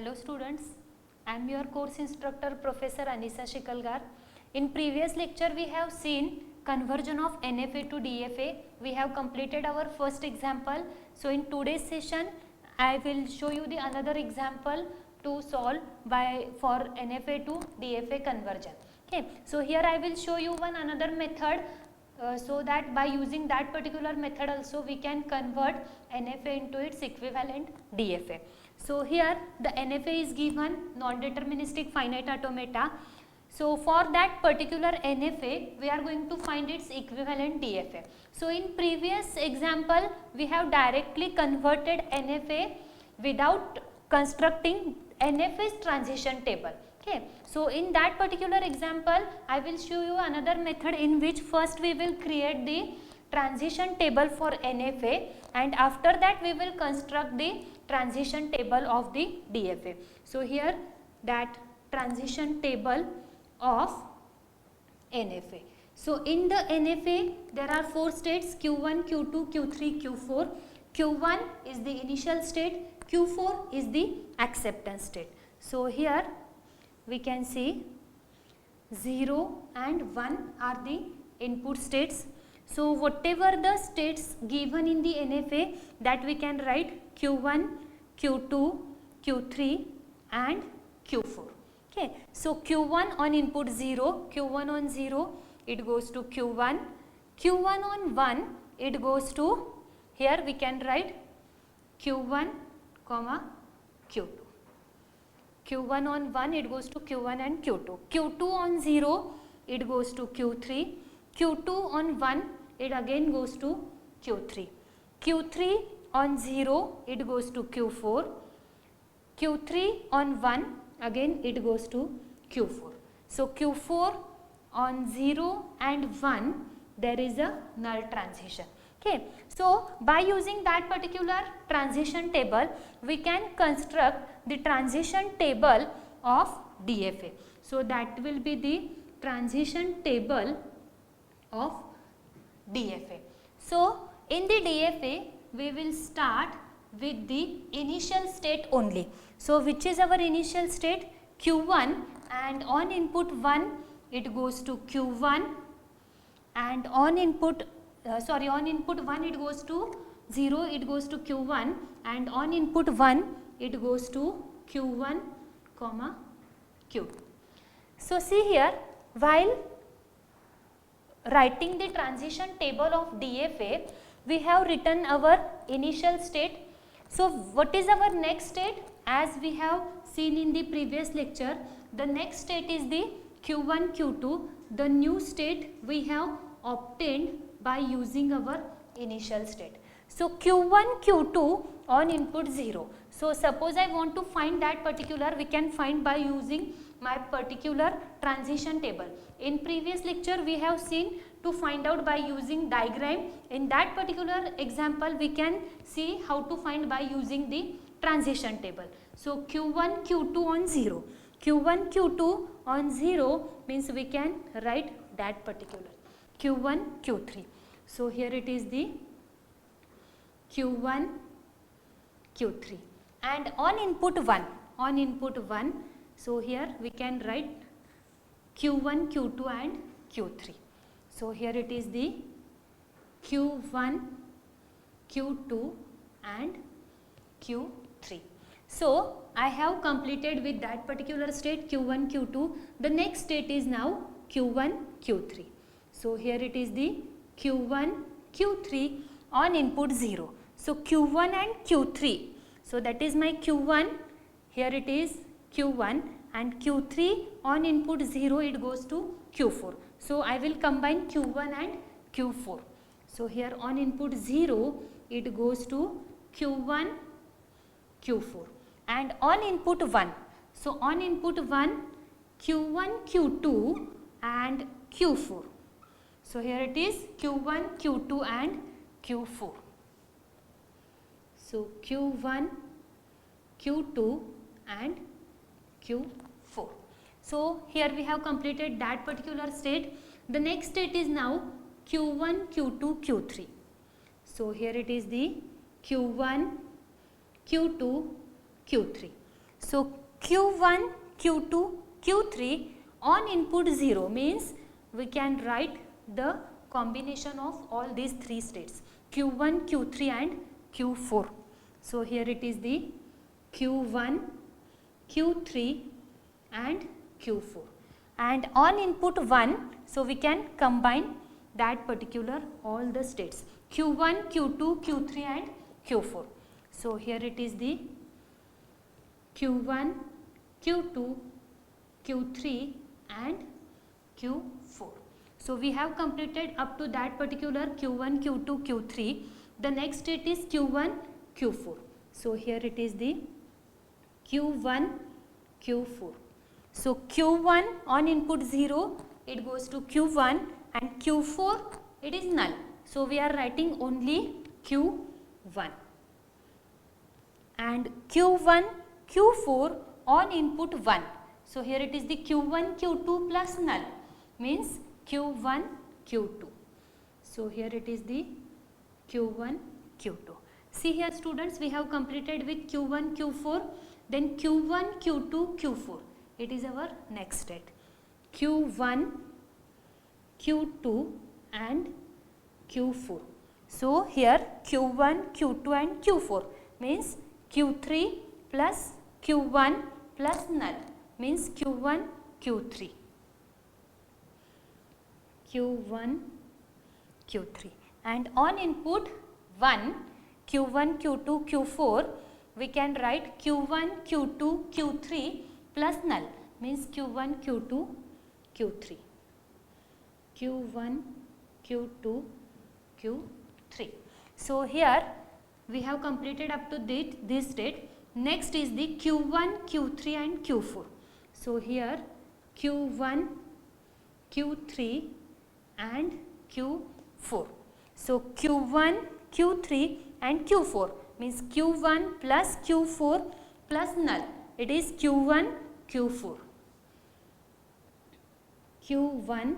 Hello students, I am your course instructor Professor Anisa Shikalgar. In previous lecture we have seen conversion of NFA to DFA. We have completed our first example. So in today's session I will show you the another example to solve for NFA to DFA conversion. Okay, so here I will show you one another method so that by using that particular method also we can convert NFA into its equivalent DFA. So here the NFA is given, non-deterministic finite automata. So for that particular NFA we are going to find its equivalent DFA. So in previous example we have directly converted NFA without constructing NFA's transition table. Okay. So in that particular example I will show you another method in which first we will create the transition table for NFA and after that we will construct the transition table of the DFA. So here that transition table of NFA. So in the NFA there are 4 states Q1, Q2, Q3, Q4. Q1 is the initial state, Q4 is the acceptance state. So here we can see 0 and 1 are the input states. So whatever the states given in the NFA, that we can write Q1, Q2, Q3 and Q4. Okay. So Q1 on input 0, Q1 on 0 it goes to Q1, Q1 on 1 it goes to, here we can write Q1 comma Q2. Q1 on 1 it goes to Q1 and Q2. Q2 on 0 it goes to Q3. Q2 on 1 it again goes to Q3. Q3 on 0 it goes to Q4. Q3 on 1 again it goes to Q4. So Q4 on 0 and 1 there is a null transition. Okay. So by using that particular transition table we can construct the transition table of DFA. So that will be the transition table of DFA. So in the DFA we will start with the initial state only. So which is our initial state? Q1, and on input 1 it goes to Q1 and on input on input 1 it goes to 0, it goes to Q1 and on input 1 it goes to Q1 comma Q2. So see here, while writing the transition table of DFA we have written our initial state. So what is our next state? As we have seen in the previous lecture, the next state is the Q1 Q2, the new state we have obtained by using our initial state. So Q1 Q2 on input 0. So suppose I want to find that particular, we can find by using my particular transition table. In previous lecture we have seen to find out by using diagram. In that particular example we can see how to find by using the transition table. So Q1 Q2 on 0. Q1 Q2 on 0 means we can write that particular Q1 Q3. So here it is the Q1 Q3 and on input 1, so here we can write Q1 Q2 and Q3. So here it is the Q1 Q2 and Q3. So I have completed with that particular state Q1 Q2. The next state is now Q1 Q3. So here it is the Q1 Q3 on input 0. So Q1 and Q3. So that is my Q1. Here it is Q1 and Q3 on input 0 it goes to Q4. So I will combine Q1 and Q4. So here on input 0 it goes to Q1 Q4 and on input 1. So on input 1 Q1 Q2 and Q4. So here it is Q1 Q2 and Q4. So Q1 Q2 and Q4. So here we have completed that particular state. The next state is now Q1 Q2 Q3. So here it is the Q1 Q2 Q3. So Q1, Q2, Q3 on input 0 means we can write the combination of all these three states, Q1, Q3 and Q4. So here it is the Q1, Q3 and Q4, and on input 1, so we can combine that particular all the states, Q1, Q2, Q3 and Q4. So here it is the Q1, Q2, Q3 and Q4. So we have completed up to that particular Q1, Q2, Q3. The next state is Q1, Q4. So here it is the Q1, Q4. So Q1 on input 0, it goes to Q1, and Q4 it is null. So we are writing only Q1. And Q1, Q4 on input 1. So here it is the Q1, Q2 plus null means Q1, Q2. So here it is the Q1, Q2. See here students, we have completed with Q1, Q4, then Q1, Q2, Q4. It is our next state. Q1, Q2 and Q4. So here Q1, Q2 and Q4 means Q3 plus Q1 plus null means Q1, Q3. Q1, Q3, and on input 1, Q1, Q2, Q4, we can write Q1, Q2, Q3 plus null means Q1, Q2, Q3. Q1, Q2, Q3. So here we have completed up to this state. Next is the Q1, Q3 and Q4. So here Q1, Q3 and Q4. So Q1, Q3 and Q4 means Q1 plus Q4 plus null. It is Q1, Q4. Q1,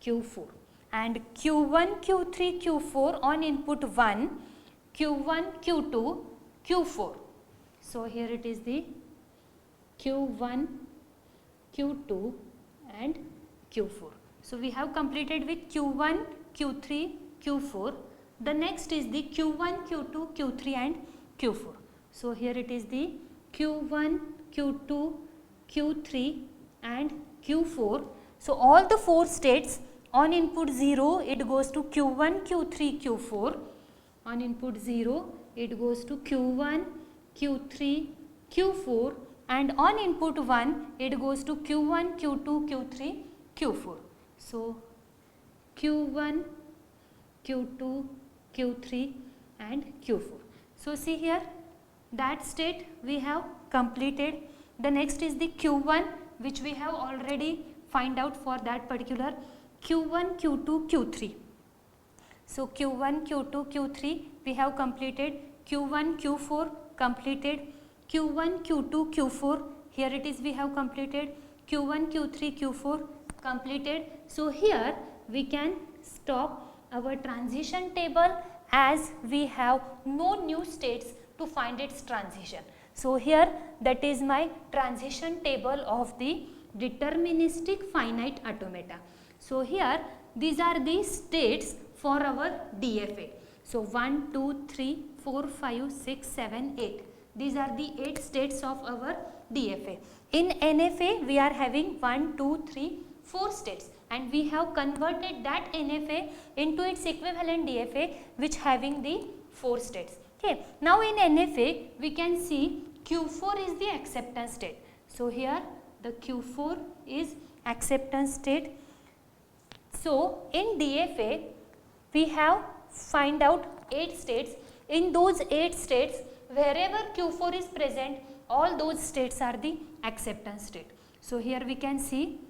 Q4, and Q1, Q3, Q4 on input 1, Q1, Q2, Q4. So here it is the Q1, Q2 and Q4. So we have completed with Q1, Q3, Q4. The next is the Q1, Q2, Q3 and Q4. So here it is the Q1, Q2, Q3 and Q4. So all the four states on input 0, it goes to Q1, Q3, Q4. On input 0, it goes to Q1, Q3, Q4, and on input 1, it goes to Q1, Q2, Q3, Q4. So Q1, Q2, Q3 and Q4. So see here, that state we have completed. The next is the Q1, which we have already find out for that particular Q1, Q2, Q3. So Q1, Q2, Q3 we have completed. Q1, Q4 completed. Q1, Q2, Q4, here it is we have completed. Q1, Q3, Q4 completed. So here we can stop our transition table as we have no new states to find its transition. So here that is my transition table of the deterministic finite automata. So here these are the states for our DFA. So 1, 2, 3, 4, 5, 6, 7, 8. These are the 8 states of our DFA. In NFA we are having 1, 2, 3, 4 states, and we have converted that NFA into its equivalent DFA which having the 4 states. Okay. Now in NFA we can see Q4 is the acceptance state. So here the Q4 is acceptance state. So in DFA we have find out 8 states. In those 8 states, wherever Q4 is present, all those states are the acceptance state. So here we can see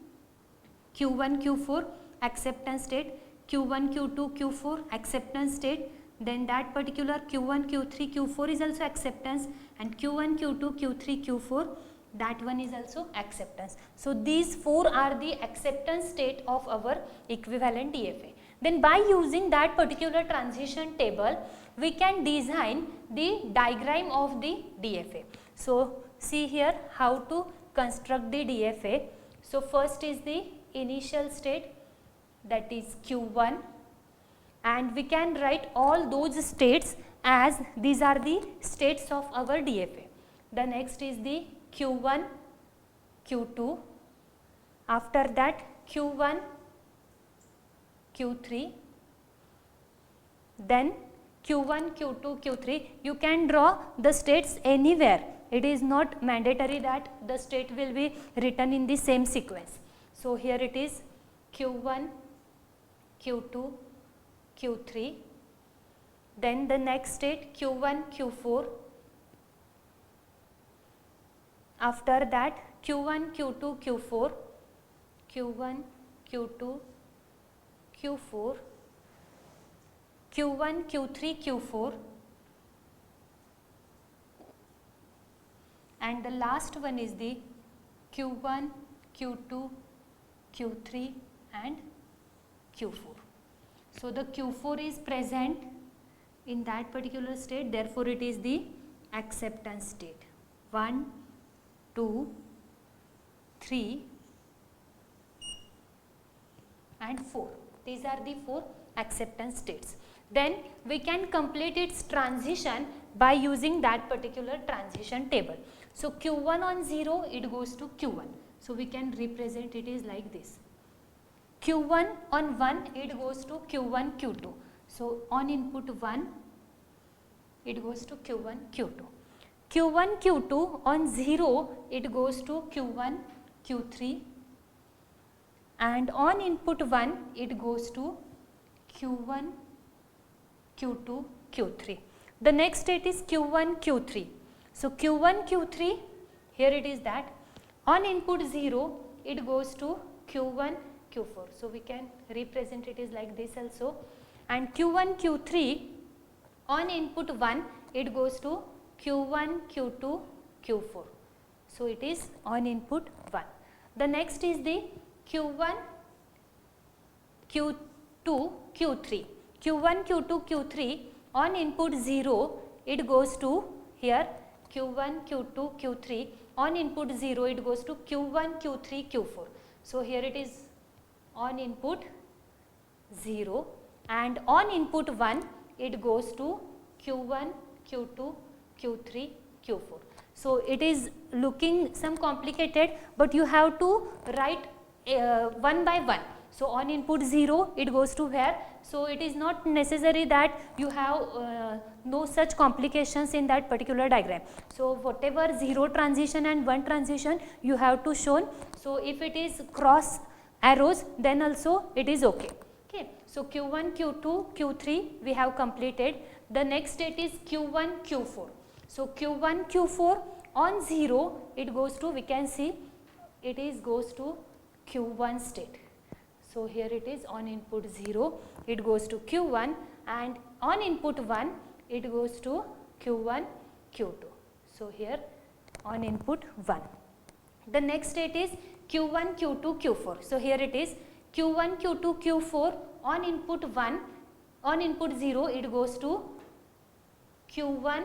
Q1, Q4 acceptance state, Q1, Q2, Q4 acceptance state, then that particular Q1, Q3, Q4 is also acceptance, and Q1, Q2, Q3, Q4, that one is also acceptance. So these 4 are the acceptance state of our equivalent DFA. Then by using that particular transition table, we can design the diagram of the DFA. So see here how to construct the DFA. So first is the initial state, that is Q1, and we can write all those states as these are the states of our DFA. The next is the Q1, Q2, after that Q1, Q3, then Q1, Q2, Q3. You can draw the states anywhere. It is not mandatory that the state will be written in the same sequence. So here it is Q1, Q2, Q3, then the next state Q1, Q4, after that Q1, Q2, Q4, Q1, Q2, Q4, Q1, Q3, Q4, and the last one is the Q1, Q2, Q3 and Q4. So the Q4 is present in that particular state, therefore it is the acceptance state. 1, 2, 3 and 4. These are the 4 acceptance states. Then we can complete its transition by using that particular transition table. So Q1 on 0, it goes to Q1. So we can represent it is like this. Q1 on 1, it goes to Q1, Q2. So on input 1, it goes to Q1, Q2. Q1, Q2 on 0, it goes to Q1, Q3, and on input 1, it goes to Q1, Q2, Q3. The next state is Q1, Q3. So Q1, Q3, here it is that on input 0, it goes to Q1, Q4. So we can represent it is like this also. And Q1, Q3, on input 1, it goes to Q1, Q2, Q4. So it is on input 1. The next is the Q1, Q2, Q3. Q1, Q2, Q3, on input 0, it goes to here Q1, Q2, Q3. On input 0, it goes to Q1, Q3, Q4. So here it is on input 0, and on input 1, it goes to Q1, Q2, Q3, Q4. So it is looking some complicated, but you have to write one by one. So on input 0, it goes to where? So it is not necessary that you have no such complications in that particular diagram. So whatever 0 transition and 1 transition you have to shown. So if it is cross arrows, then also it is okay. Okay. So Q1, Q2, Q3 we have completed. The next state is Q1, Q4. So Q1, Q4 on 0, it goes to, we can see it is goes to Q1 state. So here it is on input 0, it goes to Q1, and on input 1, it goes to Q1, Q2. So here on input 1. The next state is Q1, Q2, Q4. So here it is Q1, Q2, Q4 on input 1, on input 0, it goes to Q1,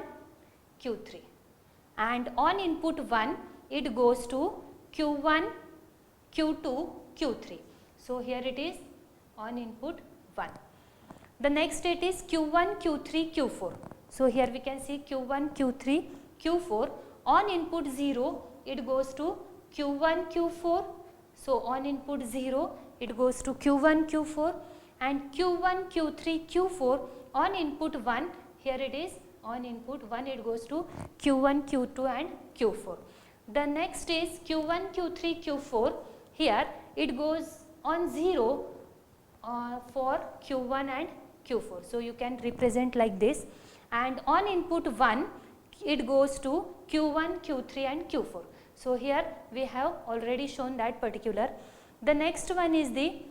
Q3, and on input 1, it goes to Q1, Q2, Q3. So here it is on input 1. The next state is Q1, Q3, Q4. So here we can see Q1, Q3, Q4. On input 0, it goes to Q1, Q4. So on input 0, it goes to Q1, Q4, and Q1, Q3, Q4 on input 1. Here it is on input 1, it goes to Q1, Q2 and Q4. The next is Q1, Q3, Q4. Here it goes on 0 for Q1 and Q4. So you can represent like this, and on input 1, it goes to Q1, Q3 and Q4. So here we have already shown that particular. The next one is the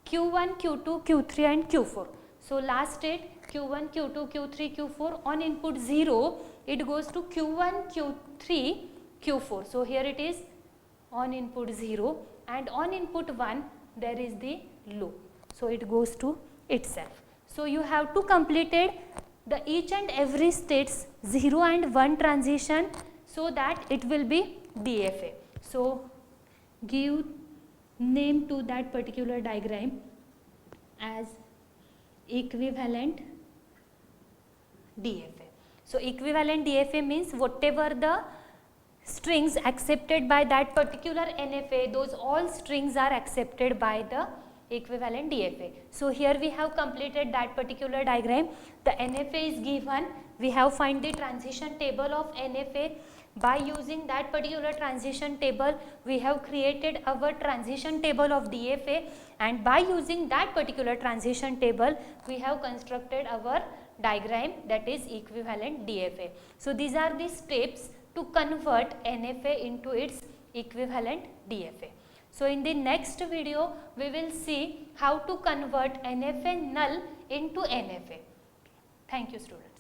Q1, Q2, Q3 and Q4. So last state Q1, Q2, Q3, Q4 on input 0, it goes to Q1, Q3, Q4. So here it is on input 0, and on input 1 there is the loop. So it goes to itself. So you have to completed the each and every states 0 and 1 transition so that it will be DFA. So give name to that particular diagram as equivalent DFA. So equivalent DFA means whatever the strings accepted by that particular NFA, those all strings are accepted by the equivalent DFA. So here we have completed that particular diagram. The NFA is given, we have find the transition table of NFA. By using that particular transition table, we have created our transition table of DFA, and by using that particular transition table, we have constructed our diagram, that is equivalent DFA. So these are the steps to convert NFA into its equivalent DFA. So in the next video, we will see how to convert NFA null into NFA. Thank you, students.